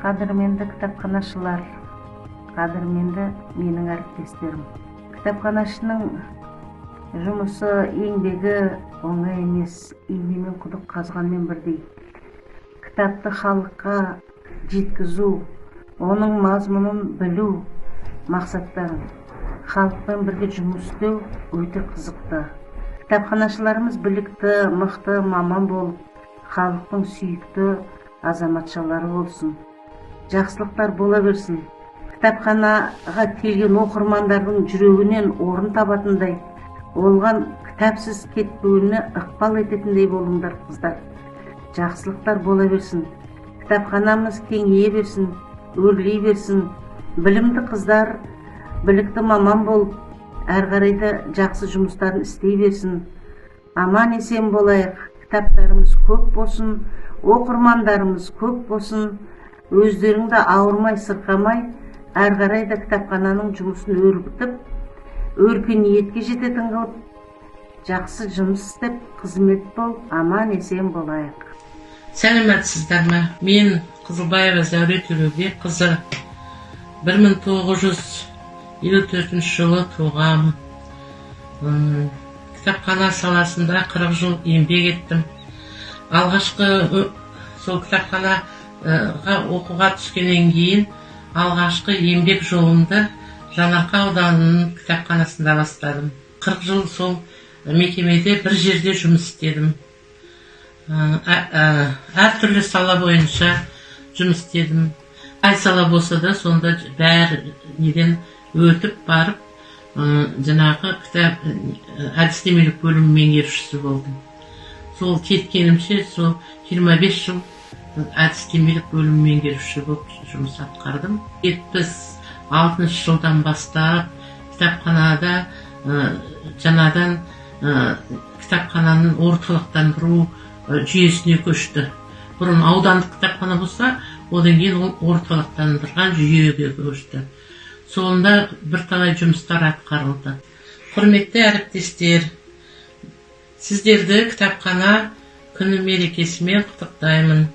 Қадірменді кітапханашылар, қадірменді менің әріптестерім. Кітапханашының жұмысы, еңбегі оңай емес, иінемен құдық қазғанмен бірдей. Кітапты халыққа жеткізу, оның мазмұнын білу мақсаттарын, халықпен бірге жұмыс істеу өте қызықты. Кітапханашыларымыз білікті, мықты маман болып, халықтың сүйікті азаматшалары болсын. Жақсылықтар бола берсін. Кітапханаға келген оқырмандардың жүрегінен орын табатындай, олған кітапсыз кетпеуіне ықпал ететіндей болыңдар, қыздар. Жақсылықтар бола берсін. Кітапханамыз кеңейе берсін, өрлей берсін. Білімді қыздар, білікті маман болып, әр қарайда жақсы жұмыстарын істей берсін. Аман есен болайық. Кітаптарымыз көп болсын, оқырмандарымыз көп болсын. Өздеріңді ауырмай, сырқамай, әр қарайда кітапхананың жұмысын өрбітіп, өркениетке жететін қылып, жақсы жұмыс істеп, қызмет болып, аман есен болайық. Сәлеметсіздер ме? Мен Қызылбаева Зәуре Төлеубек қызы, 1954 жылы туғам. Кітапхана саласында 40 жыл еңбек еттім. Алғашқы сол кітапханаға оқуға түскеннен кейін алғашқы еңбек жолымды Жаңарқа ауданының кітапханасында бастадым. 40 жыл сол мекемеде бір жерде жұмыс істедім. Әртүрлі сала бойынша жұмыс істедім. Қай сала болса да сонда бәрі неден өтіп барып, жаңағы кітап әдістемелік бөлім меңгерушісі болдым. Сол кеткенімше сол 25 жыл әдістемелік бөлім меңгерушісі болып жұмыс атқардым. 76 жылдан бастап кітапханада жаңадан кітапхананың орталықтандыру жүйесіне көшті. Бұрын аудандық кітапхана болса, одан кейін ол орталықтандырған жүйеге көшті. Соңында бірталай жұмыстар атқарылды. Құрметті әріптестер, сіздерді кітапхана күні мерекесімен құттықтаймын.